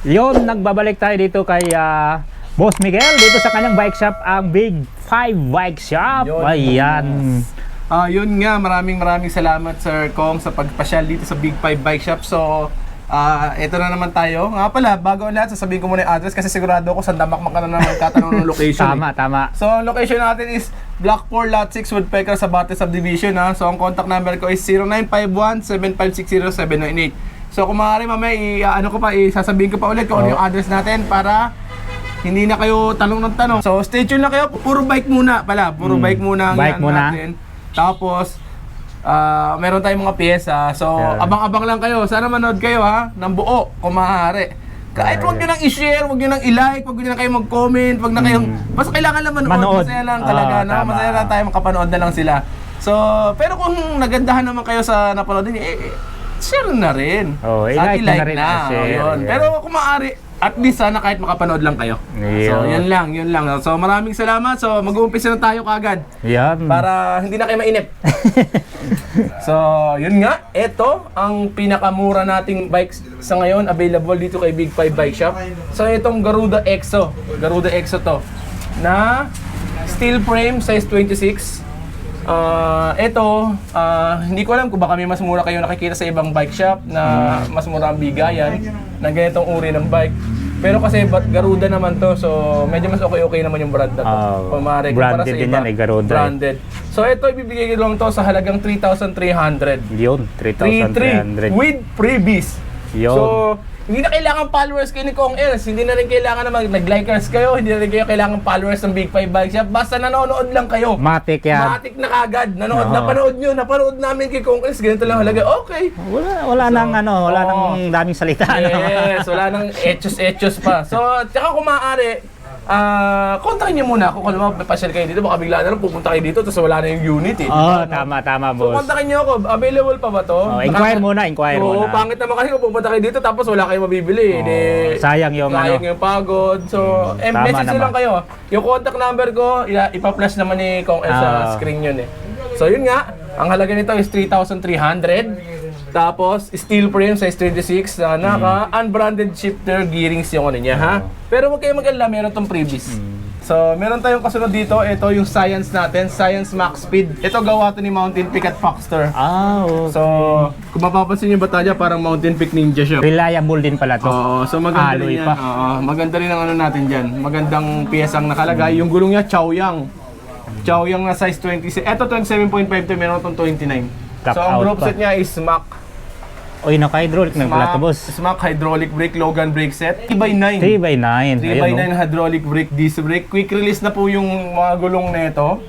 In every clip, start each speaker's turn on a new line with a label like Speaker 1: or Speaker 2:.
Speaker 1: Yon, nagbabalik tayo dito kay Boss Miguel dito sa kanyang bike shop, ang Big 5 Bike Shop.
Speaker 2: Yun.
Speaker 1: Ayan.
Speaker 2: Yun nga, maraming salamat Sir Kong sa pagpasyal dito sa Big 5 Bike Shop. So, ito na naman tayo. Nga pala, bago ang lahat, sasabihin ko muna yung address kasi sigurado ako sa damakmak ka na naman tatanong ng location.
Speaker 1: Tama.
Speaker 2: So, ang location natin is Block 4, Lot 6, Woodpecker, Sabate Subdivision. So, ang contact number ko is 0951-7560798. So, kung maaari mamaya, sasabihin ko pa ulit kung ano yung address natin para hindi na kayo tanong ng tanong. So, stay tuned na kayo. Puro bike muna pala. Puro bike muna ang
Speaker 1: bike muna
Speaker 2: natin. Tapos, meron tayong mga pyesa. So, abang-abang lang kayo. Sana manood kayo ha, ng buo kung maaari. Kahit huwag nyo nang i-share, huwag nyo nang i-like, huwag nyo nang kayo mag-comment, huwag na kayong... Basta kailangan lang manood. Masaya lang talaga, no? Masaya lang tayo makapanood na lang sila. So, pero kung nagandahan naman kayo sa napanood niyo, share na rin.
Speaker 1: I-like na rin.
Speaker 2: Yun. Pero kung maaari, at least sana kahit makapanood lang kayo. So, yun lang. So, maraming salamat. So, mag-uumpisa na tayo kagad.
Speaker 1: Yan.
Speaker 2: Para hindi na kayo mainip. So, yun nga. Ito ang pinakamura nating bikes sa ngayon. Available dito kay Big 5 Bike Shop. So, itong Garuda Exo. Garuda Exo to. Na steel frame, size 26. Hindi ko alam kung baka may mas mura kayo nakikita sa ibang bike shop na mas mura ang bigayan na ganitong uri ng bike. Pero kasi Garuda naman to, so medyo mas okay naman yung brand na to. Pumare kumpara sa
Speaker 1: branded din
Speaker 2: iba.
Speaker 1: yan eh, Garuda.
Speaker 2: Branded. So ito ibibigay ko lang to sa halagang 3,300.
Speaker 1: Yun, 3,300.
Speaker 2: With freebies.
Speaker 1: Yun.
Speaker 2: So, hindi na kailangan followers kayo ni Kong Els. Hindi na rin kailangan na nag-likers kayo. Hindi na rin kayo kailangan followers ng Big 5 Bike Shop. Basta nanonood lang kayo.
Speaker 1: Matik yan.
Speaker 2: Matik na kagad. Napanood nyo. Napanood namin kay Kong Els. Ganito lang halaga. Okay.
Speaker 1: Wala nang daming salita.
Speaker 2: Yes. Wala nang etchos pa. So, tsaka kung maaari, kontakin niyo muna ako kung papasyal kayo dito, baka bigla na lang pupunta kayo dito tapos wala na yung unit eh.
Speaker 1: Tama
Speaker 2: So
Speaker 1: boss.
Speaker 2: kontakin niyo ako, available pa ba to?
Speaker 1: Inquire muna.
Speaker 2: Oo, pangit naman kasi kung pupunta kayo dito tapos wala kayong mabibili.
Speaker 1: Sayang yung
Speaker 2: pagod. So, message nyo lang kayo. Yung contact number ko, ipa-flash naman ni Kong El sa screen yun eh. So yun nga, ang halaga nito is 3,300. Tapos, steel frame, size 26, naka-unbranded shifter gearings yung ano niya, ha? Pero huwag kayo mag-alala, meron tong previous. So, meron tayong kasunod dito, ito yung Science natin, Science Max Speed. Ito gawa to ni Mountain Peak at Foxter.
Speaker 1: Okay.
Speaker 2: So, kung mapapansin yung batalya, parang Mountain Peak Ninja siya.
Speaker 1: Reliable din pala to.
Speaker 2: Oo, so maganda
Speaker 1: Alloy
Speaker 2: rin yan.
Speaker 1: pa.
Speaker 2: Maganda rin ang ano natin dyan. Magandang piyesang nakalagay. Yung gulong niya, Chaoyang. Chaoyang na size 26. Ito 27.5 to, meron itong 29.
Speaker 1: Top
Speaker 2: So, ang
Speaker 1: out
Speaker 2: group
Speaker 1: pa.
Speaker 2: set niya is Smack.
Speaker 1: Oy, naka-hydraulic na pala to, boss.
Speaker 2: Smack hydraulic brake, Logan brake set. 3x9.
Speaker 1: 3x9.
Speaker 2: 3x9 hydraulic brake, disc brake. Quick release na po yung mga gulong nito.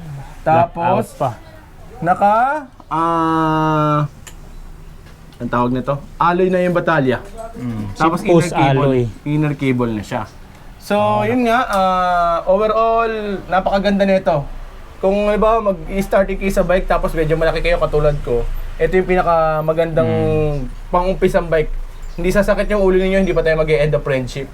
Speaker 2: Tapos, ang tawag nito, alloy na yung batalya. Tapos inner cable na siya. So, yun nga, overall, napakaganda nito. Kung halimbawa mag-starting kayo sa bike tapos medyo malaki kayo katulad ko, ito yung pinakamagandang pang-umpisang bike. Hindi sasakit yung ulo ninyo, hindi pa tayo mag-e-end of friendship.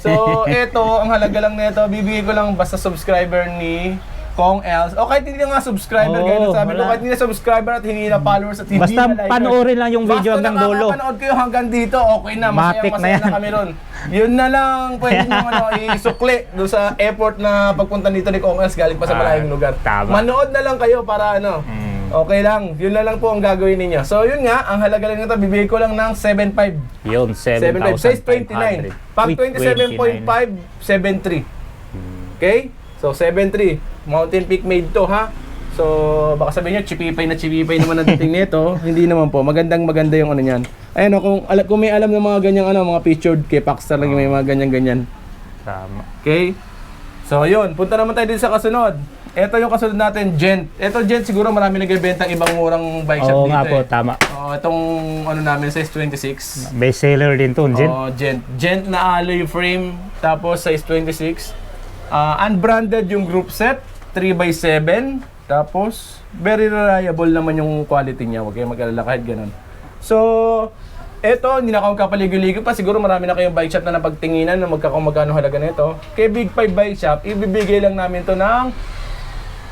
Speaker 2: So, ito, ang halaga lang nito, bibigay ko lang basta subscriber ni Kong Els. O kahit hindi na nga subscriber, ganyan sabi ko, kahit hindi na subscriber at hindi na followers at hindi
Speaker 1: basta
Speaker 2: na likers. Basta
Speaker 1: panoorin lang yung video hanggang dulo.
Speaker 2: Basta nakakapanood kayo hanggang dito, okay na, masaya na kami ron. Yun na lang, pwede nyo isukli doon sa airport na pagpunta dito ni Kong Els, galing pa sa malayong lugar. Manood na lang kayo para okay lang, yun na lang po ang gagawin ninyo. So yun nga, ang halaga lang nito, bibigay ko lang ng 7.5.
Speaker 1: Yun, 7,500.
Speaker 2: Size 29. Pag 27.5, 7.3. Okay? So 7.3. Mountain Peak made to, ha? So baka sabihin nyo, chipipay naman ang dating nito. Hindi naman po, maganda yung ano niyan. Ayan o, kung may alam ng mga ganyang mga featured kay Paxtar lang may mga ganyan.
Speaker 1: Tama.
Speaker 2: Okay? So yun, punta naman tayo din sa kasunod. Ito yung kasunod natin, Gent. Ito Gent, siguro marami nagbebenta ibang murang bike shop dito.
Speaker 1: Oo nga po, tama.
Speaker 2: Itong ano namin, size 26.
Speaker 1: Best seller din to, Gent.
Speaker 2: Gent. Gent na alloy frame, tapos size 26. Unbranded yung group set, 3x7. Tapos, very reliable naman yung quality niya. Huwag kayong mag-alala kahit ganun. So, eto, hindi na ako kapaligo-ligo pa. Siguro marami na kayong bike shop na napagtinginan na magkano halaga nito. Kay Big 5 Bike Shop, ibibigay lang namin to ng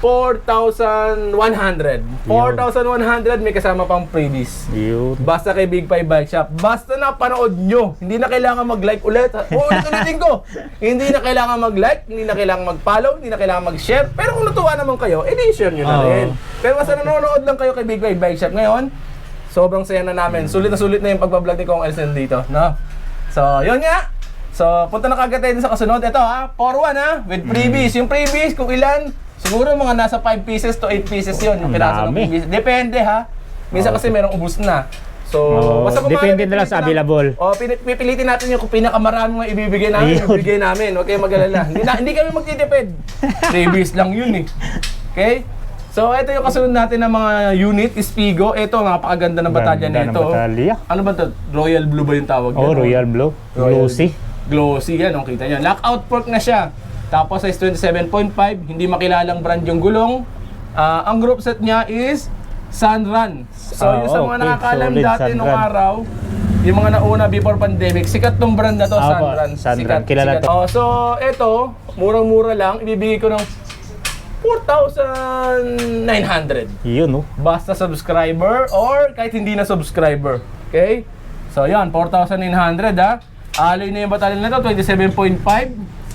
Speaker 2: 4,100. 4,100 may kasama pang freebies.
Speaker 1: Yun.
Speaker 2: Basta kay Big 5 Bike Shop. Basta napanood nyo. Hindi na kailangan mag-like ulit. Ulit-ulitin ko. Hindi na kailangan mag-like, hindi na kailangan mag-follow, hindi na kailangan mag-share. Pero kung natuwa naman kayo, edi share nyo na rin. Pero basta nanonood lang kayo kay Big 5 Bike Shop ngayon, sobrang saya na namin. Sulit na yung pagbablog ni Kong Elsen dito. No? So, yun nga. So, punta na kagad tayo sa kasunod. Ito ha, 4-1 ha, with freebies. Yung freebies, kung ilan, siguro mga nasa 5 pieces to 8 pieces yun. Yung piraso ng freebies. Depende ha. Minsan kasi merong ubus na. So, basta
Speaker 1: depende na lang sa available.
Speaker 2: Pipilitin natin yung kung pinakamarami mga ibibigay namin, ibibigay namin. Huwag kayong mag-alala. Hindi kami magtitipid. Freebies lang yun eh. Okay? So, ito yung kasunod natin ng mga unit, Spigo. Ito, napakaganda ng batalya nito. Ano ba ito? Royal Blue ba yung tawag?
Speaker 1: Oh, Royal Blue. Glossy.
Speaker 2: Glossy yan, kita nyo. Lockout fork na siya. Tapos size 27.5, hindi makilalang brand yung gulong. Ang group set niya is Sunrun. So yung sa mga nakakalam dati nung araw, yung mga nauna before pandemic, sikat tong brand na to, Sunrun.
Speaker 1: Sunrun, kilala to.
Speaker 2: So ito, murang-mura lang, ibibigay ko ng 4,900.
Speaker 1: Yun, no?
Speaker 2: Basta subscriber or kahit hindi na subscriber. Okay? So yan, 4,900 ha. Alloy na yung batalyon na to, 27.5.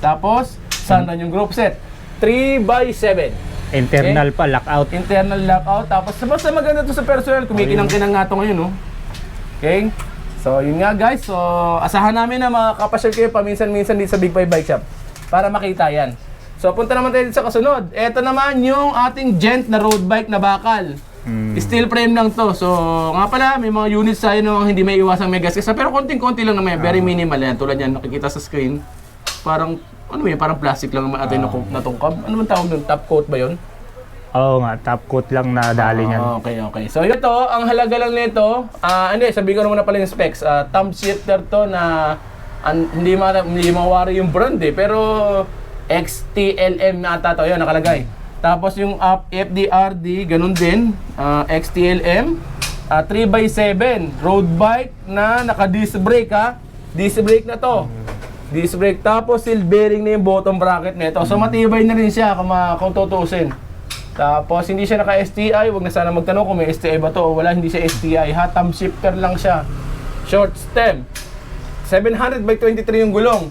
Speaker 2: Tapos, Sunrun yung group set. 3x7.
Speaker 1: Internal pa, lockout.
Speaker 2: Internal lockout. Tapos, basta maganda to sa personal. Kumikinang-kinang nga to ngayon, no? Okay? So, yun nga guys. So, asahan namin na makakapasyal kayo paminsan-minsan dito sa Big 5 Bike Shop para makita yan. So, punta naman tayo dito sa kasunod. Ito naman yung ating Gent na road bike na bakal. Steel frame lang to. So, nga pala, may mga units tayo na hindi may iwasang may gasgas. Pero konting-konti lang naman. Very minimal yan. Tulad yan, nakikita sa screen. Parang, ano yun, parang plastic lang naman atin natungkab. Ano man tawag doon? Top coat ba yun?
Speaker 1: Oo nga, top coat lang na dali niyan.
Speaker 2: Okay. So, ito, ang halaga lang nito, hindi, sabihin ko naman na pala yung specs. Thumb shifter to na hindi mawari yung brand eh. Pero, XTLM ata to. Yun, nakalagay. Tapos yung FDRD, ganun din, XTLM, 3x7, road bike na naka-disc brake ha. Disc brake na to. Disc brake, tapos seal bearing na yung bottom bracket nito. So matibay na rin siya kung tutusin. Tapos hindi siya naka-STI, wag na sana magtanong kung may STI ba to o wala, hindi siya STI ha. Thumb shifter lang siya. Short stem. 700 by 23 yung gulong.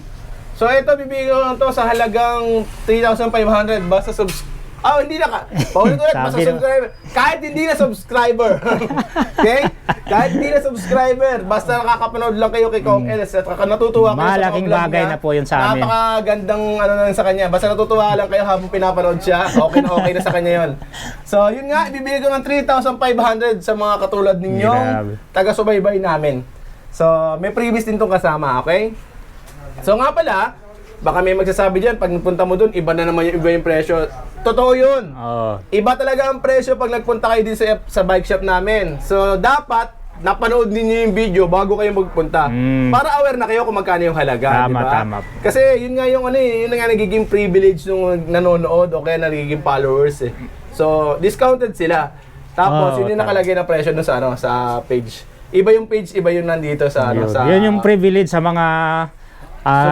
Speaker 2: So ito, bibigyan ko lang to sa halagang 3,500 basta hindi na ka. Paulit-ulit, basta subscriber. Kahit hindi na subscriber. Okay? Kahit hindi na subscriber, basta nakakapanood lang kayo kay Kong Els at natutuwa kayo
Speaker 1: malaking
Speaker 2: sa
Speaker 1: bagay na po yun sa amin.
Speaker 2: Napakagandang na sa kanya. Basta natutuwa lang kayo habang pinapanood siya. Okay na sa kanya yun. So, yun nga, ibibigay ko ng 3,500 sa mga katulad ninyong taga-subaybay namin. So, may previous din tong kasama, okay? So nga pala, baka may magsasabi dyan, pag punta mo dun, iba na naman yung presyo. Totoo yun. Iba talaga ang presyo pag nagpunta kayo din sa bike shop namin. So dapat, napanood ninyo yung video bago kayo magpunta. Para aware na kayo kung magkano yung halaga.
Speaker 1: Tama.
Speaker 2: Kasi yun nga yung yun nga nagiging privilege nung nanonood o kaya nagiging followers eh. So, discounted sila. Tapos, yun yung nakalagay na presyo dun sa page. Iba yung page, iba yung nandito sa
Speaker 1: Yun yung privilege sa mga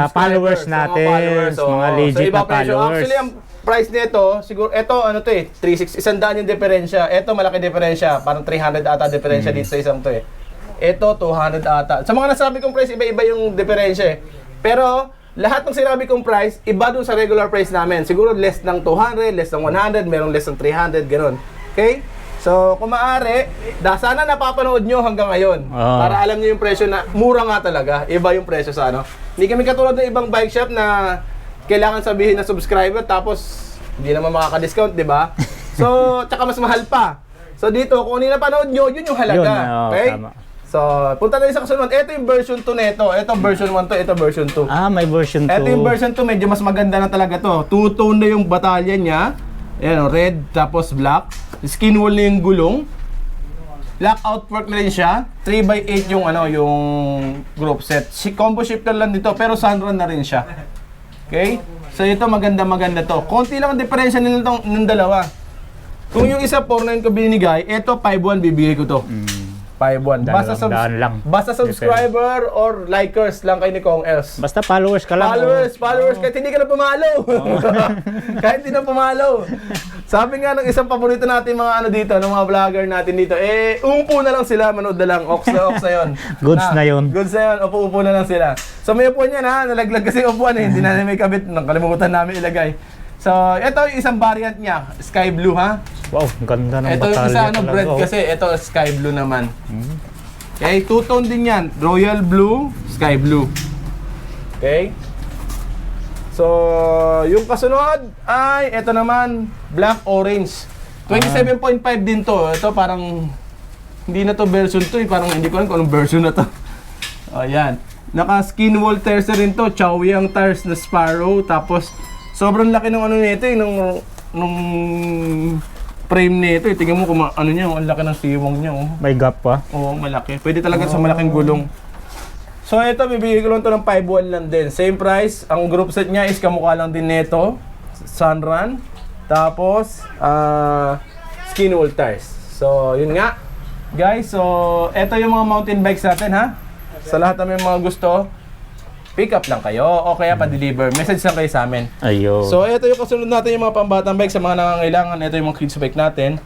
Speaker 1: followers natin, mga legit na followers.
Speaker 2: Actually, ang price nito, siguro, ito, 360, 100 yung diferensya. Ito, malaki diferensya. Parang 300 ata diferensya dito sa isang to eh. Ito, 200 ata. Sa mga nasabi kong price, iba-iba yung diferensya eh. Pero, lahat ng sinabi kong price, iba dun sa regular price namin. Siguro less ng 200, less ng 100, merong less ng 300, ganun. Okay? So, kung maaari, sana napapanood nyo hanggang ngayon. Para alam nyo yung presyo na mura nga talaga. Iba yung presyo sa Hindi kami katulad ng ibang bike shop na kailangan sabihin na subscriber tapos hindi naman makaka-discount, di ba? So, tsaka mas mahal pa. So, dito, kung hindi napanood nyo, yun yung halaga. Okay? Tama. So, punta tayo sa kasunod. Ito yung version 2 nito. Ito version 1 to, ito version 2.
Speaker 1: May version 2.
Speaker 2: Ito yung version 2, medyo mas maganda na talaga to. Two-tone na yung batalyon niya. Ayan, red tapos black. Skin wall na yung gulong. Lockout fork na rin siya. 3x8 yung yung group set. Combo shifter lang dito pero Sunrun na rin siya. Okay? So ito maganda to. Konti lang ang diferensya ng dalawa. Kung yung isa 4.9 ko binigay, ito 5.1 bibigay ko to. 5-1.
Speaker 1: Daan lang.
Speaker 2: Basta subscriber or likers lang kay ni Kong Els.
Speaker 1: Basta followers ka lang.
Speaker 2: Followers, kahit hindi ka na pumalo. Kahit hindi na pumalo. Sabi nga ng isang paborito natin mga ano dito, ng mga vlogger natin dito, umupo na lang sila, manood na lang, ox na yun.
Speaker 1: Goods na yun.
Speaker 2: Goods na yun, upo na lang sila. So may upuan yan ha, nalaglag kasi upuan hindi na may kabit, nakalimutan namin ilagay. So, ito yung isang variant niya, sky blue ha.
Speaker 1: Wow, ganda ng
Speaker 2: Ito yung
Speaker 1: batalya
Speaker 2: isa
Speaker 1: talaga.
Speaker 2: bread kasi, ito sky blue naman. Okay, two-tone din yan. Royal blue, sky blue. Okay? So, yung kasunod ay, ito naman, black orange. 27.5 din to. Ito parang, hindi na to version to parang hindi ko alam kung anong version na to. O, yan. Naka-skin wall tires na rin to. Chowyang tires na Sparrow. Tapos, sobrang laki ng ano nito nung frame nito. Tingnan mo kung ano niya, ang laki ng siwang niya. Oh.
Speaker 1: May gap pa.
Speaker 2: Oo, malaki. Pwede talaga sa malaking gulong. So ito, bibigay ko lang to ng 5-1 lang din. Same price. Ang group set niya is kamukha lang din nito. Sunrun. Tapos, skin wall tires. So, yun nga. Guys, so ito yung mga mountain bikes natin ha. Sa lahat ng may mga gusto, pick up lang kayo o kaya pa-deliver. Message lang kayo sa amin.
Speaker 1: Ayun.
Speaker 2: So, ito yung kasunod natin yung mga pambatang bike sa mga nangangailangan. Ito yung mga kids bike natin.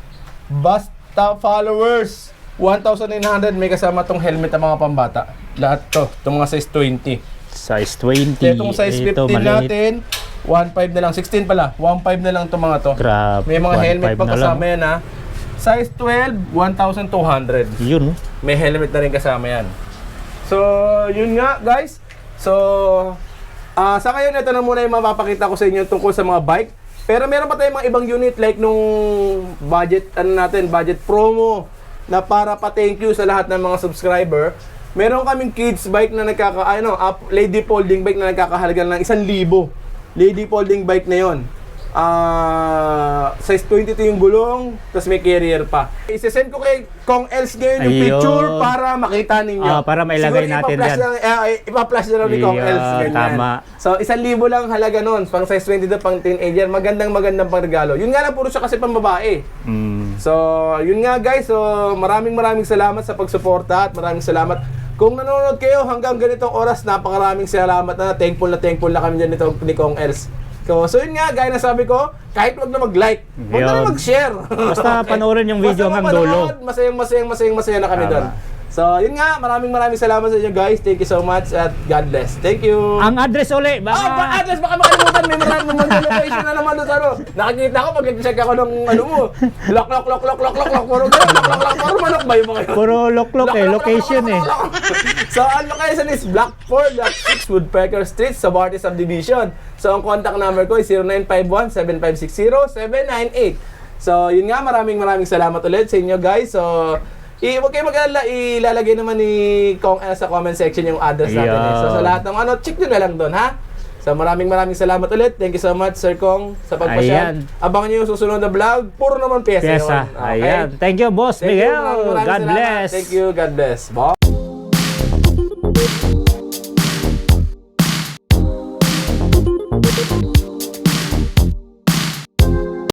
Speaker 2: Basta followers, 1,900 may kasama tong helmet ng mga pambata. Lahat to, itong mga size 20.
Speaker 1: Size 20.
Speaker 2: Itong size 15
Speaker 1: Ito, maliit.
Speaker 2: natin, 1.5 na lang. 16 pala, 1.5 na lang itong mga to.
Speaker 1: Grabe.
Speaker 2: May mga helmet
Speaker 1: 1.5
Speaker 2: pa
Speaker 1: na lang.
Speaker 2: kasama yan ha. Size 12, 1,200.
Speaker 1: Yun.
Speaker 2: May helmet na rin kasama yan. So, yun nga guys. So, sa ngayon, ito na muna yung mapapakita ko sa inyo tungkol sa mga bike. Pero meron pa tayong mga ibang unit like nung budget, budget promo na para pa thank you sa lahat ng mga subscriber. Meron kaming kids bike na lady folding bike na nagkakahalaga ng 1,000. Lady folding bike na yon. Size 22 yung gulong, tapos may carrier pa. Isesend ko kay Kong Els ngayon yung
Speaker 1: Ayun.
Speaker 2: picture para makita ninyo.
Speaker 1: Para mailagay
Speaker 2: Siguro
Speaker 1: natin
Speaker 2: ipa-flash
Speaker 1: dyan.
Speaker 2: Ipa-flash na lang ni Kong Els. Ganyan.
Speaker 1: Tama.
Speaker 2: So, 1,000 lang halaga nun. Pang size 22, pang teenager. Magandang pang regalo. Yun nga lang, puro siya kasi pang babae. So, yun nga guys. So, maraming salamat sa pagsuporta at maraming salamat. Kung nanonood kayo hanggang ganitong oras, napakaraming salamat na. Thankful na kami dyan nito ni Kong Els. So yun nga, gaya na sabi ko, kahit wag na mag-like, wag na mag-share.
Speaker 1: Basta panoorin yung video hanggang dulo.
Speaker 2: Masayang na kami doon. So yun nga, maraming salamat sa inyo guys. Thank you so much at God bless. Thank you.
Speaker 1: Ang address uli.
Speaker 2: Address, baka makalimutan. May maraming location na naman doon sa ano. Nakikita ko pag nag-check ako ng ano mo. Lock. Puro gano'n. Lock. Puro manok ba yung mga yun?
Speaker 1: Puro lock location eh.
Speaker 2: So, ang location is Block 4, Block 6, Woodpecker Street, sa Sabarte Subdivision. So, ang contact number ko is 0951-7560-798. So, yun nga, maraming salamat ulit sa inyo guys. So, huwag kayo mag-alala, ilalagay naman ni Kong sa comment section yung address natin. So, sa lahat ng check nyo na lang doon ha. So, maraming salamat ulit. Thank you so much, Sir Kong, sa pagpasyal. Abangan nyo yung susunod na vlog. Puro naman pyesa yun.
Speaker 1: Ayan. Thank you, Boss
Speaker 2: Thank you,
Speaker 1: Miguel.
Speaker 2: maraming
Speaker 1: God
Speaker 2: salamat.
Speaker 1: bless.
Speaker 2: Thank you, God bless. Bye.